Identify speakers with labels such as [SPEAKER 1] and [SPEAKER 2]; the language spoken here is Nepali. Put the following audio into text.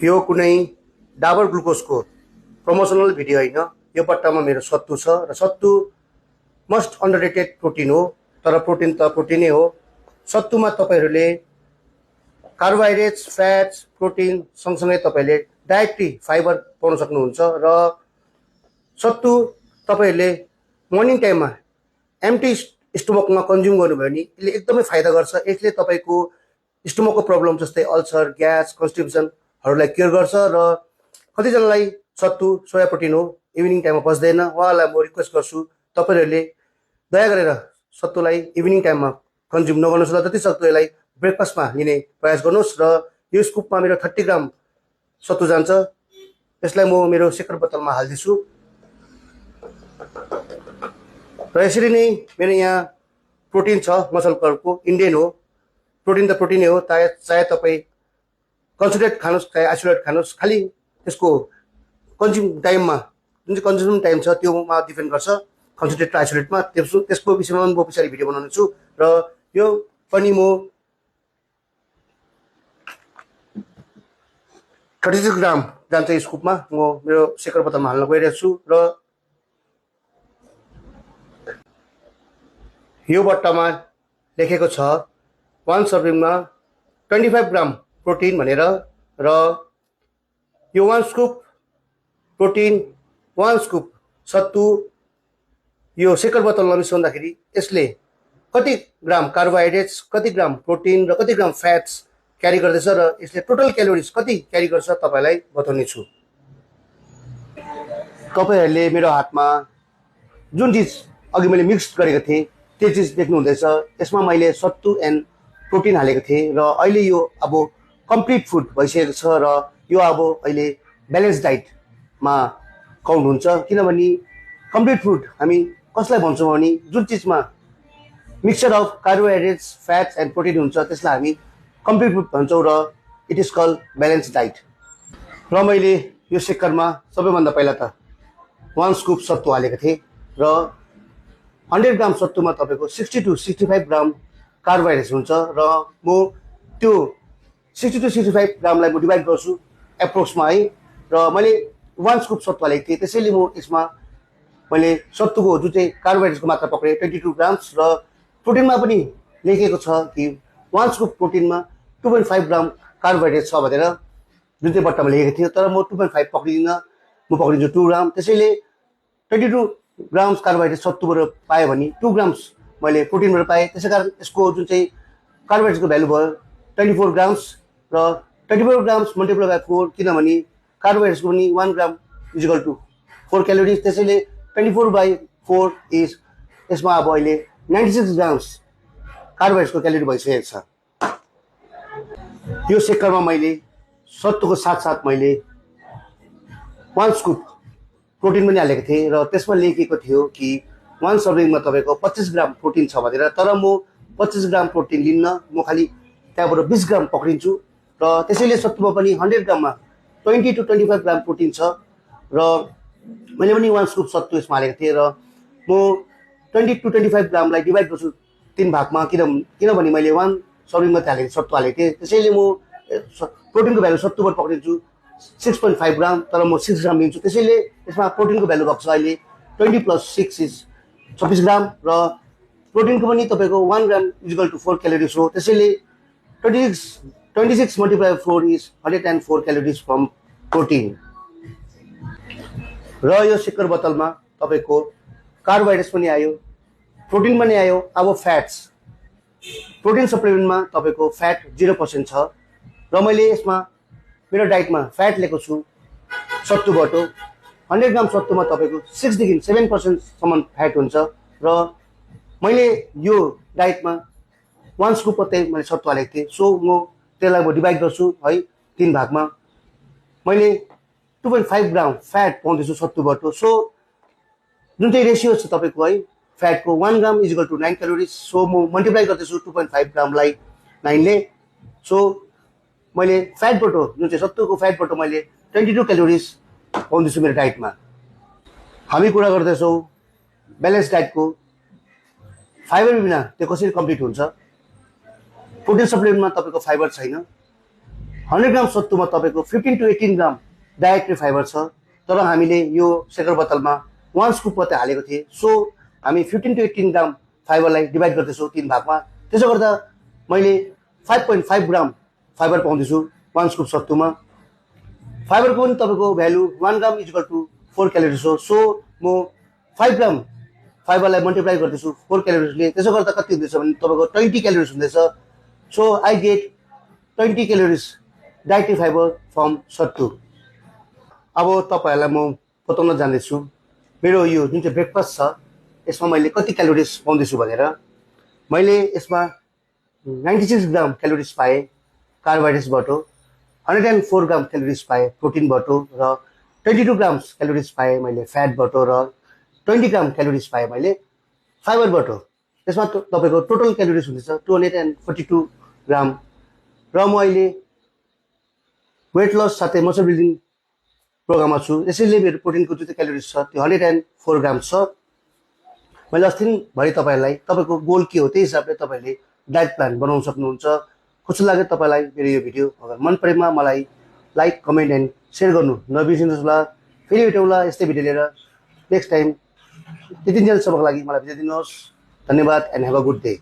[SPEAKER 1] यो कुनै डाबर ग्लुकोजको प्रमोसनल भिडियो होइन। यो बट्टामा मेरो सत्तु छ र सत्तु मोस्ट अन्डररेटेड प्रोटिन हो। तर प्रोटिन त प्रोटिनै हो। सत्तुमा तपाईहरूले कार्बोहाइड्रेट्स, फ्याट्स, प्रोटिन सँगसँगै तपाईले डायट्री फाइबर पाउन सक्नुहुन्छ। र सत्तु तपाईहरूले मर्निङ टाइममा एम्टी स्टोमकमा कन्ज्युम गर्नुभयो भने यसले एकदमै फाइदा गर्छ। यसले तपाईँको स्टोमकको प्रब्लम जस्तै अल्सर, ग्यास, कन्स्टिपेसनहरूलाई क्योर गर्छ। र कतिजनालाई सत्तु सोया प्रोटिन हो, इभिनिङ टाइममा पच्दैन। उहाँलाई म रिक्वेस्ट गर्छु तपाईँहरूले दया गरेर सत्तुलाई इभिनिङ टाइममा कन्ज्युम नगर्नुहोस् र जति सक्दो यसलाई ब्रेकफास्टमा लिने प्रयास गर्नुहोस्। र यो स्कुपमा मेरो 30 ग्राम सत्तु जान्छ। यसलाई म मेरो सेकर बोतलमा हाल्दैछु र यसरी नै मेरो यहाँ प्रोटिन छ। मसल कर्बको इन्डियन हो। प्रोटिन त प्रोटिनै हो। चाहे तपाईँ कन्सन्ट्रेट खानुहोस् चाहे आइसोलेट खानुहोस्, खालि त्यसको कन्ज्युम टाइममा जुन चाहिँ कन्ज्युम टाइम छ त्योमा डिपेन्ड गर्छ, कन्सन्ट्रेट र आइसोलेटमा। त्यसको विषयमा म पछाडि भिडियो बनाउने छु। र यो पनि म 36 ग्राम जान्छ स्कुपमा म मेरो सेकर बोतलमा हाल्न गइरहेको छु। र यो बट्टामा लेखेको छ 1 सर्भिङमा 25 ग्राम प्रोटिन भनेर। र यो 1 स्कुप प्रोटिन, 1 स्कुप सत्तु यो सेकर बोतलमा मिसाउँदाखेरि यसले कति ग्राम कार्बोहाइड्रेट्स, कति ग्राम प्रोटिन र कति ग्राम फ्याट्स क्यारी गर्दैछ र यसले टोटल क्यालोरिज कति क्यारी गर्छ तपाईँलाई बताउने छु। तपाईँहरूले मेरो हातमा जुन चिज अघि मैले मिक्स गरेको थिएँ त्यो चिज देख्नु हुँदैछ। यसमा मैले सत्तु एन्ड प्रोटिन हालेको थिएँ र अहिले यो अब कम्प्लिट फुड भइसकेको छ। र यो अब अहिले ब्यालेन्स डाइटमा काउन्ट हुन्छ। किनभने कम्प्लिट फुड हामी कसलाई भन्छौँ भने जुन चिजमा mixture of carbohydrates, fats and protein हुन्छ त्यसलाई हामी कम्प्लिट फुड भन्छौँ र it is called balance diet. र मैले यो सेकरमा सबैभन्दा पहिला त 1 स्कुप सत्तु हालेको थिएँ र 100 ग्राम सत्तुमा तपाईँको 60 to 65 ग्राम कार्बोहाइड्रेट्स हुन्छ। र म त्यो 60 to 65 ग्रामलाई म डिभाइड गर्छु एप्रोक्समा है। र मैले 1 स्कुप सत्तु हालेको थिएँ, त्यसैले म यसमा मैले सत्तुको जुन चाहिँ कार्बोहाइड्रेट्सको मात्रा पक्रेँ 22 ग्राम्स। र प्रोटिनमा पनि लेखेको छ कि 1 स्कुप प्रोटिनमा 2.5 ग्राम कार्बोहाइड्रेट छ भनेर जुन चाहिँ बट्टामा लेखेको थियो। तर म 2.5 पक्रिदिनँ, म पक्रिन्छु 2 ग्राम। त्यसैले 22 ग्राम्स कार्बोहाइड्रेट सत्तुबाट पाएँ भने 2 ग्राम्स मैले प्रोटिनबाट पाएँ। त्यसै कारण यसको जुन चाहिँ कार्बोहाइड्रेटको भ्यालु भयो 24 ग्राम्स। र 24 ग्राम्स मल्टिप्लाई बाई 4, किनभने कार्बोहाइड्रेट्सको पनि 1 ग्राम इजिकल टु 4 क्यालोरिज। त्यसैले 24/4 इज यसमा अब अहिले 96 ग्राम्स कार्बोहाइड्रेट्सको क्यालोरी भइसकेको छ। यो सेकरमा मैले सत्तुको साथसाथ मैले 1 स्कुप प्रोटिन पनि हालेको थिएँ र त्यसमा लेखेको थियो कि 1 सर्भिङमा तपाईँको 25 ग्राम प्रोटिन छ भनेर। तर म 25 ग्राम प्रोटिन लिन्न, म खालि त्यहाँबाट 20 ग्राम पक्रिन्छु। र त्यसैले सत्तुमा पनि 100 ग्राममा 20 to 25 ग्राम प्रोटिन छ। र मैले पनि 1 स्कुप सत्तु यसमा हालेको थिएँ र म 20 to 25 ग्रामलाई डिभाइड गर्छु 3 भागमा। किनभने मैले 1 सर्भिङ मात्रै हालेको सत्तु हालेको थिएँ। त्यसैले म प्रोटिनको भ्यालु सत्तुबाट पक्रिन्छु 6.5 ग्राम, तर म 6 ग्राम लिन्छु। त्यसैले यसमा प्रोटिनको भ्यालु भएको छ अहिले 20 + 6 इज 26 ग्राम। र प्रोटिनको पनि तपाईँको 1 ग्राम इजिकल टु 4 क्यालोरिज हो। त्यसैले 26 multiply 4 is 104 calories from protein. र यो सेकर बोतलमा तपाईँको कार्बोहाइड्रेट्स पनि आयो, प्रोटिन पनि आयो। अब फ्याट्स, प्रोटिन सप्लिमेन्टमा तपाईँको फ्याट 0% छ। र मैले यसमा मेरो डाइटमा फ्याट लिएको छु सत्तुबाट। 100 ग्राम सत्तुमा तपाईँको 6 देखि 7% फ्याट हुन्छ। र मैले यो डाइटमा 1 स्कुप मात्रै मैले सत्तु हालेको थिएँ। सो म त्यसलाई म डिभाइड गर्छु है 3 भागमा। मैले 2.5 ग्राम फ्याट पाउँदैछु सत्तुबाट। सो जुन चाहिँ रेसियो छ तपाईँको है फ्याटको 1 ग्राम इजिकल टु 9 क्यालोरिज। सो म मल्टिप्लाई गर्दैछु 2.5 ग्रामलाई 9 ले। सो मैले फ्याटबाट जुन चाहिँ सत्तुको फ्याटबाट मैले 22 क्यालोरिज पाउँदैछु मेरो डाइटमा। हामी कुरा गर्दैछौँ ब्यालेन्स डाइटको। फाइबर बिना त्यो कसरी कम्प्लिट हुन्छ? प्रोटिन सप्लिमेन्टमा तपाईँको फाइबर छैन, 100 ग्राम सत्तुमा तपाईँको 15 to 18 ग्राम डायट्री फाइबर छ। तर हामीले यो सेकर बोतलमा 1 स्कुप मात्रै हालेको थिएँ। सो हामी 15 to 18 ग्राम फाइबरलाई डिभाइड गर्दैछौँ 3 भागमा। त्यसो गर्दा मैले 5.5 ग्राम फाइबर पाउँदैछु 1 स्कुप सत्तुमा। फाइबरको पनि तपाईँको value 1 gram equal to 4 calories हो। सो म 5 ग्राम फाइबरलाई मल्टिप्लाई गर्दैछु 4 क्यालोरिजले। त्यसो गर्दा कति हुँदैछ भने तपाईँको 20 क्यालोरिज हुँदैछ। So I get 20 calories dietary fibre from sattu. अब तपाईँहरूलाई म बताउन जाँदैछु मेरो यो जुन चाहिँ ब्रेकफास्ट छ यसमा मैले कति क्यालोरिज पाउँदैछु भनेर। मैले यसमा 96 ग्राम क्यालोरिज पाएँ कार्बोहाइड्रेट्सबाट, 104 ग्राम क्यालोरिज पाएँ प्रोटिनबाट र 22 ग्राम क्यालोरिज पाएँ मैले फ्याटबाट र 20 ग्राम क्यालोरिज पाएँ मैले फाइबरबाट। यसमा तपाईँको टोटल क्यालोरिज हुँदैछ 242 ग्राम। र म अहिले वेट लस साथै मसल बिल्डिङ प्रोग्राममा छु, यसैले मेरो प्रोटिनको जुन चाहिँ क्यालोरिज छ त्यो 104 ग्राम छ। मैले अस्ति भरि तपाईँहरूलाई तपाईँको गोल के हो त्यही हिसाबले तपाईँले डाइट प्लान बनाउन सक्नुहुन्छ। कस्तो लाग्यो तपाईँलाई मेरो यो भिडियो? अगर मन परेमा मलाई लाइक, कमेन्ट एन्ड सेयर गर्नु नबिर्सिनुहोस् होला। फेरि भेटौँला यस्तै भिडियो लिएर नेक्स्ट टाइम। त्यति जेलसम्मको लागि मलाई भिडियो दिनुहोस्। धन्यवाद and have a good day.